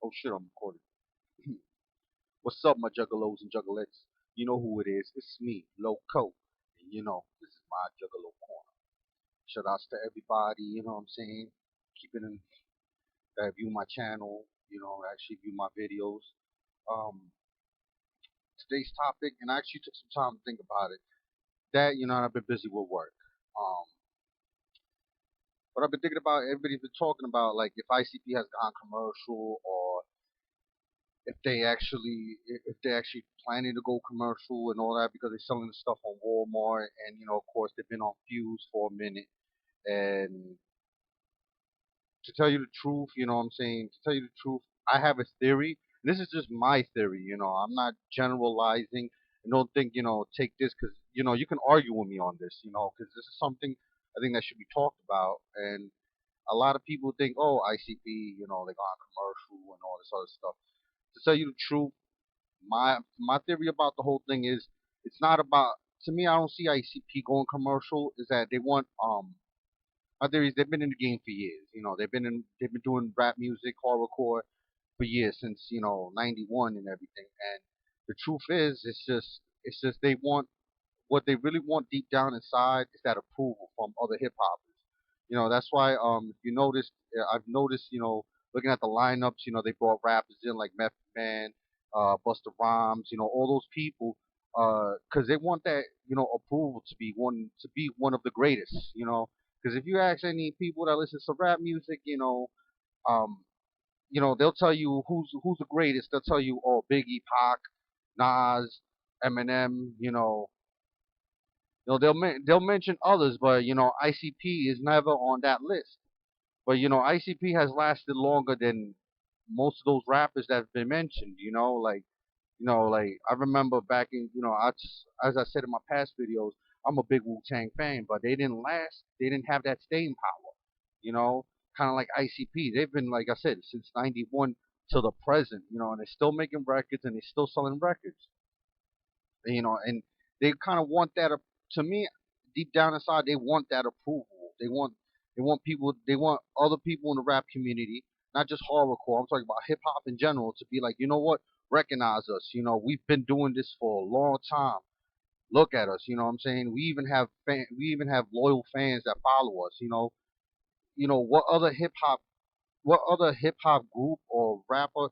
Oh shit, I'm recording. What's up, my juggalos and juggalettes? You know who it is. It's me, Loc-Co. And you know, this is my Juggalo corner. Shout outs to everybody, you know what I'm saying? Keeping in that view my channel, actually view my videos. Um, Today's topic, and I actually took some time to think about it. That, I've been busy with work. Um, but I've been thinking about everybody's been talking about like if ICP has gone commercial or if they actually planning to go commercial and all that because they're selling the stuff on Walmart and of course they've been on Fuse for a minute. And to tell you the truth, what I'm saying, to tell you the truth, I have a theory. This is just my theory, I'm not generalizing, and don't think, take this because you can argue with me on this, because this is something I think that should be talked about. And a lot of people think, oh, ICP, they gone commercial and all this other stuff. To tell you the truth, my theory about the whole thing is it's not about, to me, I don't see ICP going commercial. Is that they want my theory is they've been in the game for years. They've been doing rap music, horrorcore for years since '91 and everything. And the truth is, it's just they want, what they really want deep down inside is that approval from other hip hoppers. That's why if you noticed, I've noticed, looking at the lineups, they brought rappers in like Method Man, Busta Rhymes, all those people, because they want that, approval to be one of the greatest. Because if you ask any people that listen to rap music, um, they'll tell you who's the greatest. They'll tell you, oh, Biggie, Pac, Nas, Eminem, they'll mention others, but ICP is never on that list. But ICP has lasted longer than most of those rappers that have been mentioned. Like I remember back in, as I said in my past videos, I'm a big Wu Tang fan, but they didn't last. They didn't have that staying power. You know, kind of like ICP. They've been, like I said, since '91 till the present. And they're still making records and they're still selling records. And they kind of want that. To me, deep down inside, they want that approval. They want other people in the rap community, not just horrorcore. I'm talking about hip hop in general, to be like, you know what, recognize us. We've been doing this for a long time. Look at us. You know what I'm saying? We even have loyal fans that follow us. What other hip hop group or rapper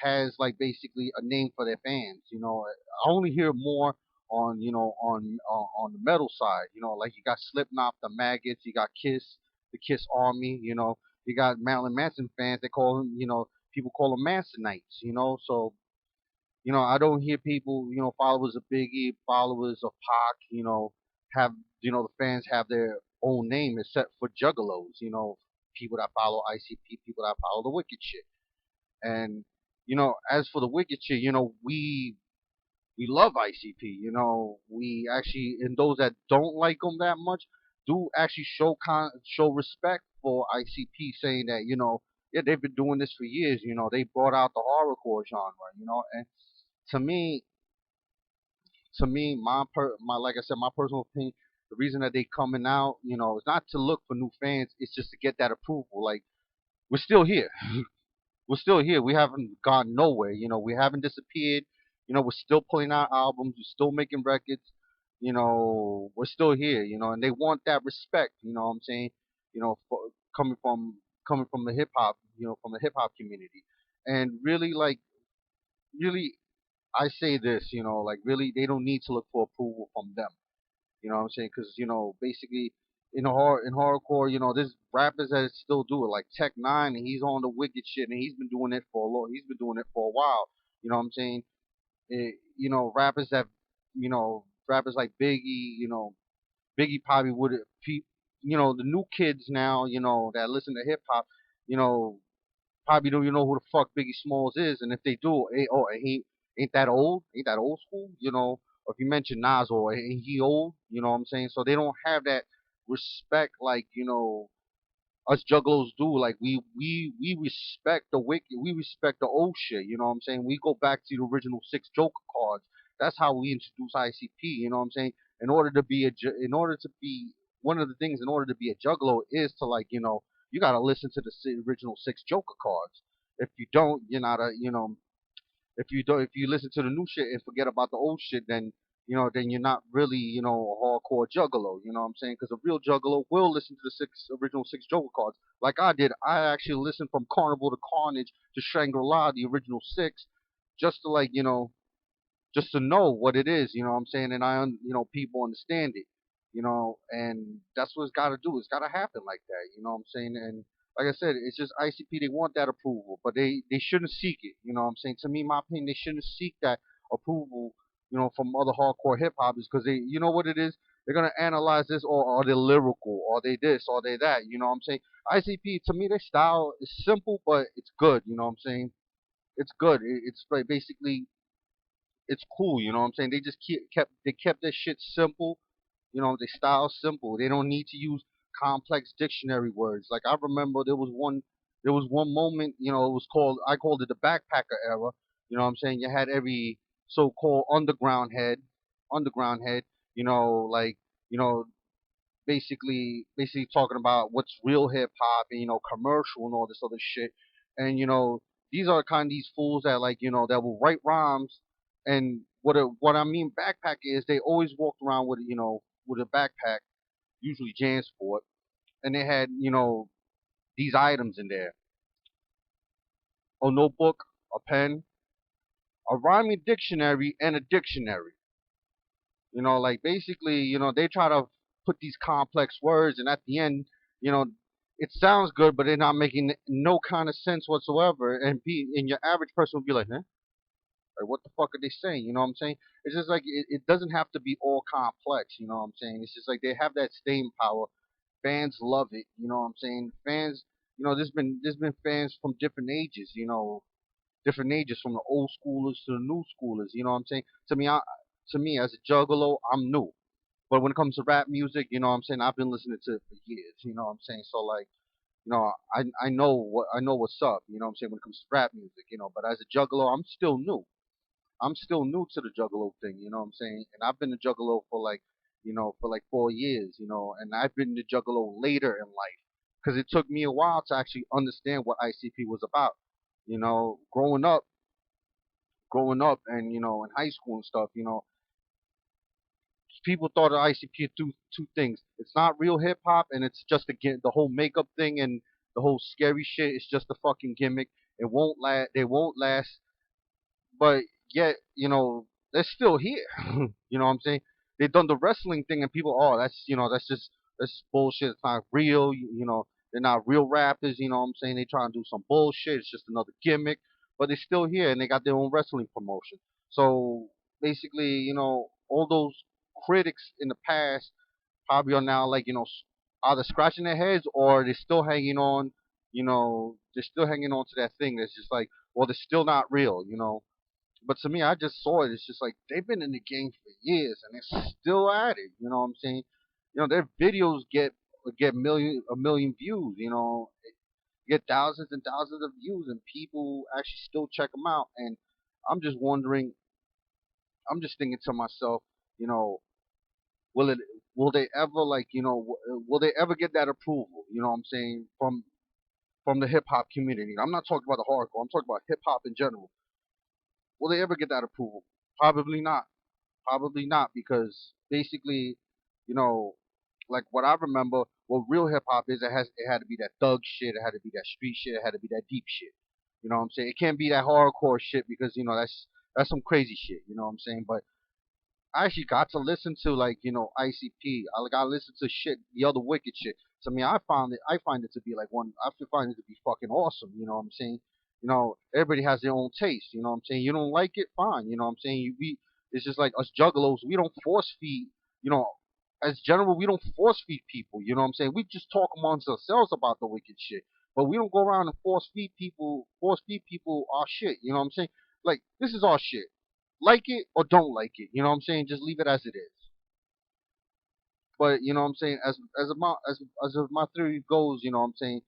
has like basically a name for their fans? I only hear more on the metal side. Like you got Slipknot, the Maggots, you got Kiss, the Kiss Army. You got Marilyn Manson fans. They call them, people call them Mansonites. So I don't hear people, followers of Biggie, followers of Pac, have, the fans have their own name except for Juggalos, people that follow ICP, people that follow the wicked shit. And, as for the wicked shit, we love ICP, we actually, and those that don't like them that much do actually show respect for ICP, saying that, yeah, they've been doing this for years, they brought out the horrorcore genre, and to me, my like I said, my personal opinion, the reason that they coming out, is not to look for new fans. It's just to get that approval. Like we're still here. We're still here. We haven't gone nowhere. We haven't disappeared. We're still putting out albums. We're still making records. We're still here. And they want that respect. You know what I'm saying? For, coming from coming from the hip hop, from the hip hop community, and really, like, really, I say this, like really, they don't need to look for approval from them. You know what I'm saying? Because basically, in horrorcore, there's rappers that still do it, like Tech Nine, and he's on the wicked shit, and he's been doing it for a long, he's been doing it for a while. You know what I'm saying? Rappers like Biggie, Biggie probably would, the new kids now, that listen to hip hop, you know, probably don't even know who the fuck Biggie Smalls is, and if they do, he ain't that old, ain't that old school, Or if you mention Nas, or ain't he old, you know what I'm saying? So they don't have that respect like us juggalos do. Like we respect the wicked, we respect the old shit. You know what I'm saying? We go back to the original six Joker cards. That's how we introduce ICP. You know what I'm saying? In order to be one of the things, in order to be a juggalo is to, like, you gotta listen to the original six Joker cards. If you don't, you're not a, if you listen to the new shit and forget about the old shit, then then you're not really, a hardcore juggalo. You know what I'm saying? Because a real juggalo will listen to the original six Joker cards, like I did. I actually listened from Carnival to Carnage to Shangri-La, the original six, just to like, just to know what it is, you know what I'm saying? And people understand it, and that's what it's got to do. It's got to happen like that, you know what I'm saying? And like I said, it's just ICP, they want that approval, but they shouldn't seek it, you know what I'm saying? To me, my opinion, they shouldn't seek that approval, from other hardcore hip hoppers, because they, you know what it is? They're going to analyze this, or are they lyrical, or are they this, or are they that, you know what I'm saying? ICP, to me, their style is simple, but it's good, you know what I'm saying? It's good. It's like basically it's cool, you know what I'm saying? They just kept their shit simple, their style simple. They don't need to use complex dictionary words. Like I remember there was one moment, it was called I called it the backpacker era. You know what I'm saying? You had every so called underground head, like, you know, basically talking about what's real hip hop and commercial and all this other shit. And these are kind of these fools that like that will write rhymes. And what I mean backpack is they always walked around with with a backpack, usually Jansport, and they had these items in there: a notebook, a pen, a rhyming dictionary, and a dictionary. Like basically, they try to put these complex words, and at the end, you know, it sounds good, but they're not making no kind of sense whatsoever. And your average person will be like, huh? Like, what the fuck are they saying? You know what I'm saying? It's just like it doesn't have to be all complex. You know what I'm saying? It's just like they have that staying power. Fans love it. You know what I'm saying? Fans, there's been fans from different ages. Different ages, from the old schoolers to the new schoolers. You know what I'm saying? To me, as a juggalo, I'm new. But when it comes to rap music, you know what I'm saying, I've been listening to it for years. You know what I'm saying? So like, I know what's up. You know what I'm saying, when it comes to rap music. But as a juggalo, I'm still new. I'm still new to the juggalo thing. You know what I'm saying? And I've been a juggalo for like 4 years. And I've been the juggalo later in life, because it took me a while to actually understand what ICP was about. Growing up, and in high school and stuff. People thought of ICP two things. It's not real hip hop, and it's just the whole makeup thing and the whole scary shit. It's just a fucking gimmick. It won't last. They won't last. But yet, they're still here. You know what I'm saying? They've done the wrestling thing, and people, oh, that's bullshit. It's not real. They're not real rappers. You know what I'm saying? They try and do some bullshit. It's just another gimmick. But they're still here, and they got their own wrestling promotion. So basically, all those critics in the past probably are now like, either scratching their heads, or they're still hanging on. They're still hanging on to that thing that's just like, well, they're still not real. But to me, I just saw it. It's just like they've been in the game for years, and they're still at it. You know what I'm saying? Their videos get a million views. Get thousands and thousands of views, and people actually still check them out. And I'm just wondering. I'm just thinking to myself, you know, will it? Will they ever like? Will they ever get that approval? You know what I'm saying, from the hip hop community? I'm not talking about the hardcore. I'm talking about hip hop in general. Will they ever get that approval? Probably not. Probably not, because basically, you know, like what I remember, what real hip hop is, it had to be that thug shit, it had to be that street shit, it had to be that deep shit. You know what I'm saying? It can't be that hardcore shit, because that's some crazy shit. You know what I'm saying? But I actually got to listen to, like, ICP. I got to listen to shit, the other wicked shit. So I mean, I find it to be like I find it to be fucking awesome. You know what I'm saying? Everybody has their own taste. You know what I'm saying? You don't like it, fine. You know what I'm saying? It's just like us juggalos. We don't force feed. You know, as general, we don't force feed people. You know what I'm saying? We just talk amongst ourselves about the wicked shit, but we don't go around and force feed people our shit. You know what I'm saying? Like, this is our shit, like it or don't like it. You know what I'm saying? Just leave it as it is. But I'm saying, as my theory goes, I'm saying,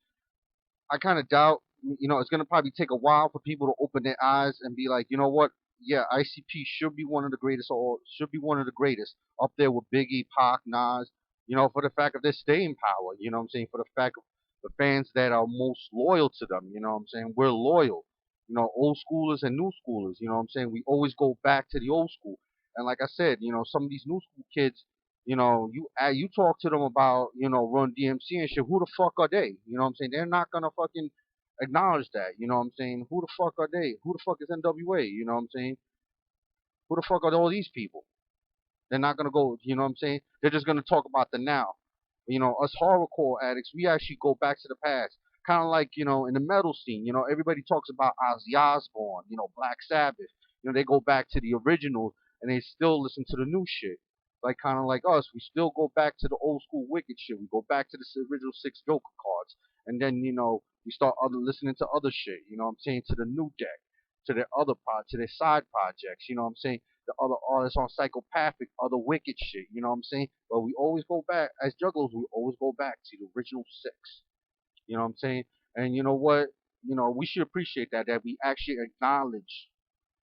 I kind of doubt, it's gonna probably take a while for people to open their eyes and be like, you know what? Yeah, ICP should be one of the greatest, or should be one of the greatest, up there with Biggie, Pac, Nas. For the fact of their staying power. You know what I'm saying? For the fact of the fans that are most loyal to them. You know what I'm saying? We're loyal. You know, old schoolers and new schoolers. You know what I'm saying? We always go back to the old school. And like I said, you know, some of these new school kids, you know, you talk to them about, you know, Run DMC and shit. Who the fuck are they? You know what I'm saying? They're not gonna fucking acknowledge that. You know what I'm saying? Who the fuck are they? Who the fuck is NWA? You know what I'm saying? Who the fuck are all these people? They're not gonna go. You know what I'm saying? They're just gonna talk about the now. You know, us horrorcore addicts, we actually go back to the past. Kind of like, you know, in the metal scene, you know, everybody talks about Ozzy Osbourne, you know, Black Sabbath. You know, they go back to the originals and they still listen to the new shit. Like kind of like us, we still go back to the old school wicked shit. We go back to the original six Joker cards, and then you know we start listening to other shit. You know what I'm saying, to the new deck, to their other to their side projects. You know what I'm saying, the other artists on psychopathic, other wicked shit. You know what I'm saying? But we always go back as juggalos. We always go back to the original six. You know what I'm saying? And you know what? You know, we should appreciate that we actually acknowledge,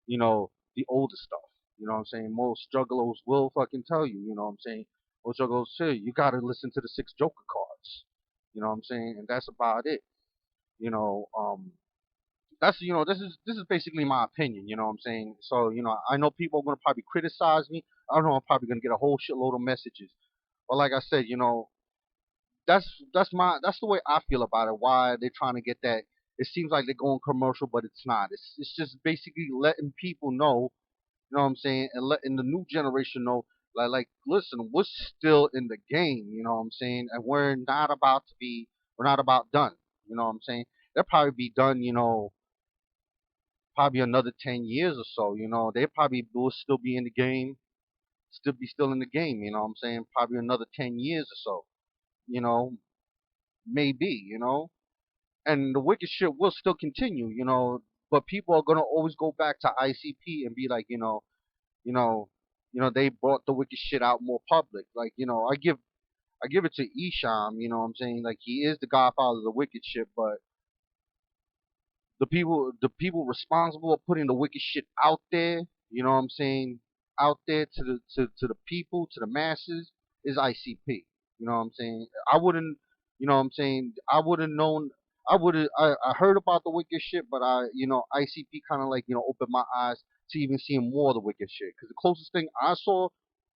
you know, the older stuff. You know what I'm saying? Most juggalos will fucking tell you. You know what I'm saying? Most juggalos say you gotta listen to the six Joker cards. You know what I'm saying? And that's about it. You know, that's, you know, this is basically my opinion. You know what I'm saying? So you know, I know people are gonna probably criticize me. I don't know. I'm probably gonna get a whole shitload of messages. But like I said, you know, that's the way I feel about it. Why they're trying to get that? It seems like they're going commercial, but it's not. It's just basically letting people know, you know what I'm saying, and letting the new generation know, listen, we're still in the game. You know what I'm saying, and we're not about done. You know what I'm saying? They'll probably be done. You know, probably another 10 years or so. You know, they probably will still be in the game, still in the game. You know what I'm saying? Probably another 10 years or so. You know, maybe. You know, and the wicked shit will still continue, you know. But people are gonna always go back to ICP and be like, you know, they brought the wicked shit out more public. Like, you know, I give it to Isham, you know what I'm saying? Like he is the godfather of the wicked shit, but the people responsible for putting the wicked shit out there, you know what I'm saying, out there to the people, to the masses, is ICP. You know what I'm saying? I wouldn't, you know what I'm saying, I wouldn't known. I heard about the wicked shit, but ICP kind of like, opened my eyes to even seeing more of the wicked shit. Because the closest thing I saw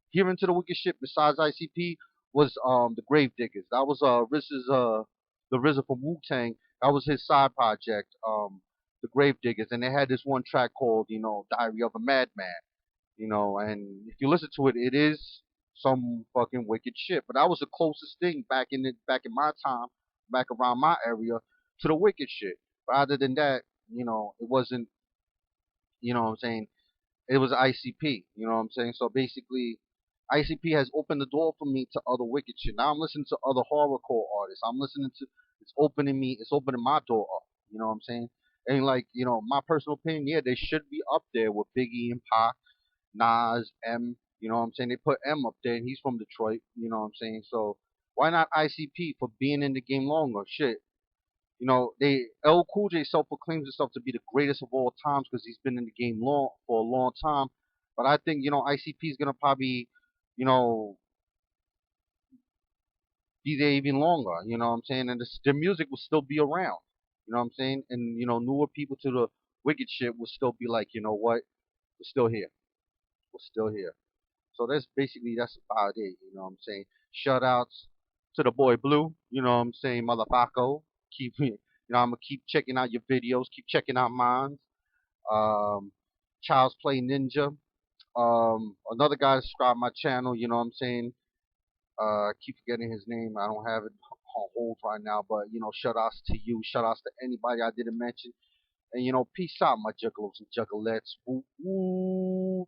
hearing to the wicked shit besides ICP was the Grave Diggers. That was RZA's the RZA from Wu Tang. That was his side project, the Grave Diggers, and they had this one track called, Diary of a Madman. And if you listen to it, it is some fucking wicked shit. But that was the closest thing back in my time, back around my area, to the wicked shit. But other than that, it wasn't. You know what I'm saying? It was ICP. You know what I'm saying? So basically, ICP has opened the door for me to other wicked shit. Now I'm listening to other horrorcore artists. It's opening my door up. You know what I'm saying? And like, my personal opinion, yeah, they should be up there with Biggie and Pac, Nas, M. You know what I'm saying? They put M up there, and he's from Detroit. You know what I'm saying? So why not ICP for being in the game longer? Shit, they L Cool J self proclaims himself to be the greatest of all times because he's been in the game for a long time. But I think ICP is gonna probably you know be there even longer. You know what I'm saying? And the music will still be around. You know what I'm saying? And newer people to the wicked shit will still be like, you know what? We're still here. We're still here. So that's about it. You know what I'm saying? Shout outs to the boy Blue. You know what I'm saying, motherfucker. Keep I'm gonna keep checking out your videos. Keep checking out mine. Child's Play Ninja. Another guy subscribed my channel. You know what I'm saying? I keep forgetting his name. I don't have it on hold right now. But shout outs to you. Shout outs to anybody I didn't mention. And peace out, my juggalos and juggalettes. Woo woo.